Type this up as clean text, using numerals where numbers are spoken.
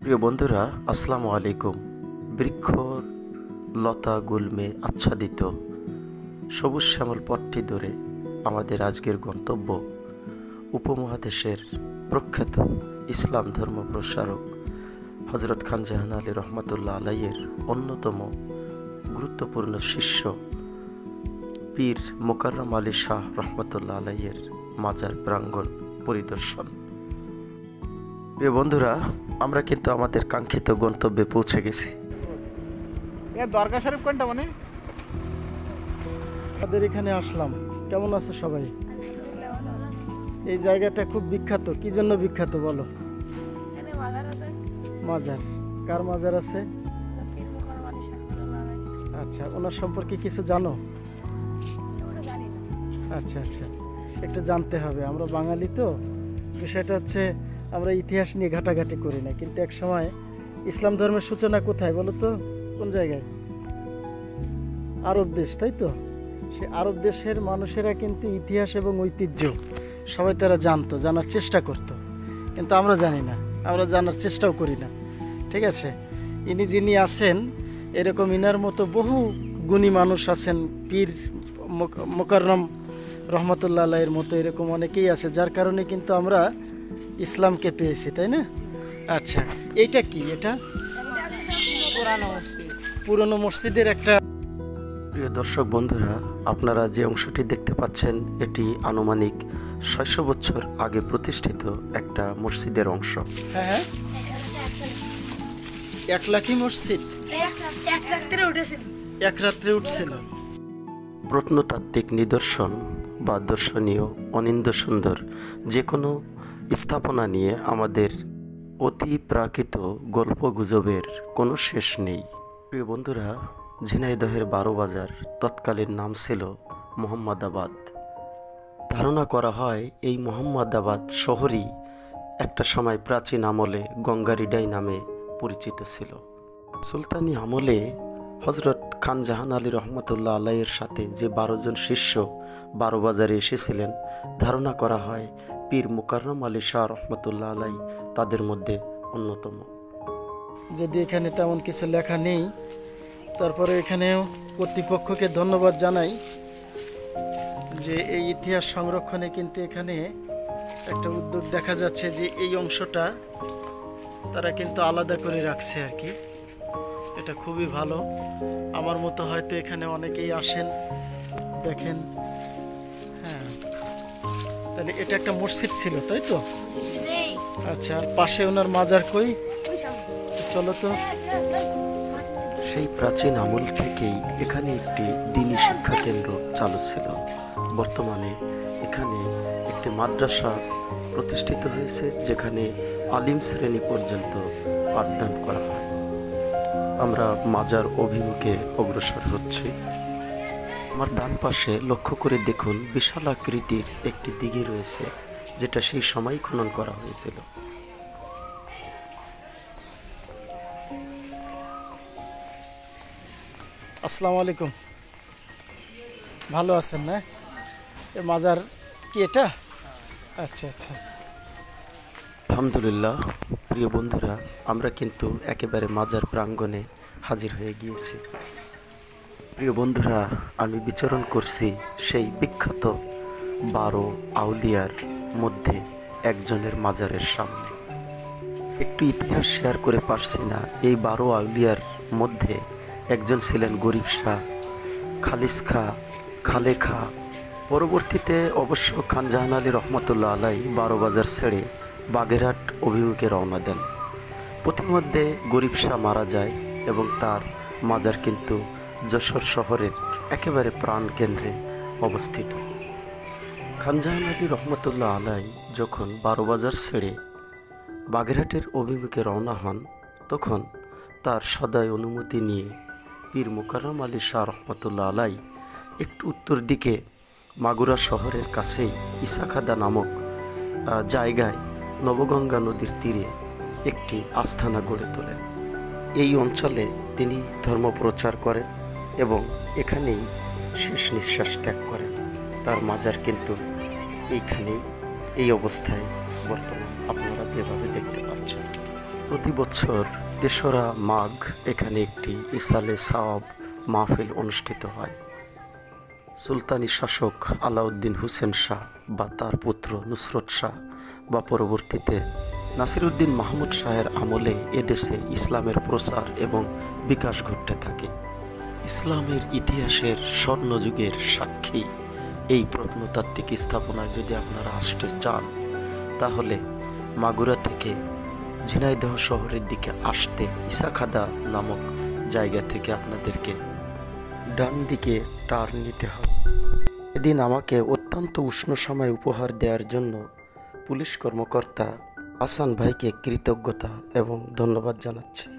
প্রিয় বন্ধুরা, আসসালামু আলাইকুম। বৃক্ষ লতা গুল্মে আচ্ছাদিত সবুজ শ্যামল পথটি ধরে আমাদের আজকের গন্তব্য উপমহাদেশের প্রখ্যাত ইসলাম ধর্ম প্রসারক হজরত খান জাহান আলী রহমতুল্লাহ আলাইয়ের অন্যতম গুরুত্বপূর্ণ শিষ্য পীর মোকাররম আলী শাহ রহমতুল্লাহ আলাইয়ের মাজার প্রাঙ্গণ পরিদর্শন। প্রিয় বন্ধুরা, আমরা কিন্তু আমাদের কাঙ্ক্ষিত গন্তব্যে পৌঁছে গেছি। দরগা শরীফ কোনটা মানে আমাদের এখানে আসলাম। কেমন আছে সবাই? এই জায়গাটা খুব বিখ্যাত। কি জন্য বিখ্যাত বলো? মাজার। কার মাজার আছে? আচ্ছা, ওনার সম্পর্কে কিছু জানো? আচ্ছা আচ্ছা, একটু জানতে হবে। আমরা বাঙালি তো, বিষয়টা হচ্ছে আমরা ইতিহাস নিয়ে ঘাটাঘাটি করি না, কিন্তু এক সময় ইসলাম ধর্মের সূচনা কোথায় বলো তো? কোন জায়গায়? আরব দেশ, তাই তো? সে আরব দেশের মানুষেরা কিন্তু ইতিহাস এবং ঐতিহ্য সবাই তারা জানতো, জানার চেষ্টা করত, কিন্তু আমরা জানি না, আমরা জানার চেষ্টাও করি না। ঠিক আছে, ইনি যিনি আছেন, এরকম ইনার মতো বহু গুণী মানুষ আছেন, পীর মোকাররম রহমতুল্লাহ আলাইয়ের মতো এরকম অনেকেই আছে, যার কারণে কিন্তু আমরা ইসলামকে পেয়েছি, তাই না? আচ্ছা, এইটা কি? এটা পুরনো মসজিদের একটা। প্রিয় দর্শক বন্ধুরা, আপনারা যে অংশটি দেখতে পাচ্ছেন এটি আনুমানিক 600 বছর আগে প্রতিষ্ঠিত একটা মসজিদের অংশ। হ্যাঁ, 1 লাখি মসজিদ এক রাত্রে উঠছিল। প্রত্নতাত্ত্বিক নিদর্শন বা দর্শনীয় অনিন্দ সুন্দর যে কোনো স্থাপনা নিয়ে আমাদের অতি প্রাকৃত গল্প গুজবের কোনো শেষ নেই। প্রিয় বন্ধুরা, ঝিনাইদহের 12 বাজার তৎকালীন নাম ছিল মোহাম্মদাবাদ। ধারণা করা হয় এই মোহাম্মদাবাদ শহরই একটা সময় প্রাচীন আমলে গঙ্গারিডাই নামে পরিচিত ছিল। সুলতানি আমলে হজরত খান জাহান আলী রহমতুল্লাহ আলাইয়ের সাথে যে 12 জন শিষ্য 12 বাজারে এসেছিলেন, ধারণা করা হয় পীর মোকাররম আলী শাহ রহমতুল্লাহ আলাই তাদের মধ্যে অন্যতম। যদি এখানে তেমন কিছু লেখা নেই, তারপরে এখানেও কর্তৃপক্ষকে ধন্যবাদ জানাই যে এই ইতিহাস সংরক্ষণে কিন্তু এখানে একটা উদ্যোগ দেখা যাচ্ছে, যে এই অংশটা তারা কিন্তু আলাদা করে রাখছে আর কি। এটা খুবই ভালো। আমার মতো হয়তো এখানে অনেকেই আসেন, দেখেন। হ্যাঁ, তাহলে এটা একটা মসজিদ ছিল, তাই তো? আচ্ছা, আর পাশে ওনার মাজার কই? চলো তো। সেই প্রাচীন আমল থেকেই এখানে একটি দ্বীনি শিক্ষা কেন্দ্র চালু ছিল। বর্তমানে এখানে একটি মাদ্রাসা প্রতিষ্ঠিত হয়েছে, যেখানে আলিম শ্রেণী পর্যন্ত পাঠদান করা হয়। আমরা মাজার অভিমুখে অগ্রসর হচ্ছি। আমার ডান পাশে লক্ষ্য করে দেখুন, বিশাল আকৃতির একটি দিঘি রয়েছে, যেটা সেই সময় খনন করা হয়েছিল। আসসালামু আলাইকুম, ভালো আছেন না? এ মাজার কি এটা? আচ্ছা আচ্ছা, আলহামদুলিল্লাহ। প্রিয় বন্ধুরা, আমরা কিন্তু একেবারে মাজার প্রাঙ্গণে হাজির হয়ে গিয়েছি। প্রিয় বন্ধুরা, আমি বিচরণ করছি সেই বিখ্যাত 12 আউলিয়ার মধ্যে একজনের মাজারের সামনে। একটু ইতিহাস শেয়ার করে পারছি না। এই 12 আউলিয়ার মধ্যে একজন ছিলেন গরিব শাহ, খালিস খা, খালে খা। পরবর্তীতে অবশ্য খান জাহান আলী রহমতুল্লাহ আলাই 12 বাজার ছেড়ে বাগেরহাট অভিমুখে রওনা দেন। পথিমধ্যে গরিব শাহ মারা যায় এবং তার মাজার কিন্তু যশোর শহরের একেবারে প্রাণ কেন্দ্রে অবস্থিত। খান জাহান আলী রহমতুল্লাহ আলাই যখন 12 বাজার ছেড়ে বাগেরহাটের অভিমুখে রওনা হন, তখন তার সদয় অনুমতি নিয়ে পীর মোকাররম আলী শাহ রহমতুল্লাহ আলাই একটু উত্তর দিকে মাগুরা শহরের কাছেই ইসাখাদা নামক জায়গায় নবগঙ্গা নদীর তীরে একটি আস্থানা গড়ে তোলেন। এই অঞ্চলে তিনি ধর্মপ্রচার করেন এবং এখানেই শেষ নিঃশ্বাস ত্যাগ করেন। তার মাজার কিন্তু এইখানেই, এই অবস্থায় বর্তমান আপনারা যেভাবে দেখতে পাচ্ছেন। প্রতি বছর ৩রা মাঘ এখানে একটি ইসালে সাওয়াব মাহফিল অনুষ্ঠিত হয়। সুলতানি শাসক আলাউদ্দিন হুসেন শাহ বা তার পুত্র নুসরত শাহ বা পরবর্তীতে নাসিরউদ্দিন মাহমুদ শাহের আমলে এদেশে ইসলামের প্রচার এবং বিকাশ ঘটতে থাকে। ইসলামের ইতিহাসের স্বর্ণযুগের সাক্ষী এই প্রত্নতাত্ত্বিক স্থাপনায় যদি আপনারা আসতে চান, তাহলে মাগুরা থেকে ঝিনাইদহ শহরের দিকে আসতে ইসাখাদা নামক জায়গা থেকে আপনাদেরকে ডান দিকে টার্ন নিতে হবে। এদিন আমাকে অত্যন্ত উষ্ণ সময় উপহার দেওয়ার জন্য পুলিশ কর্মকর্তা হাসান ভাইকে কৃতজ্ঞতা এবং ধন্যবাদ জানাচ্ছি।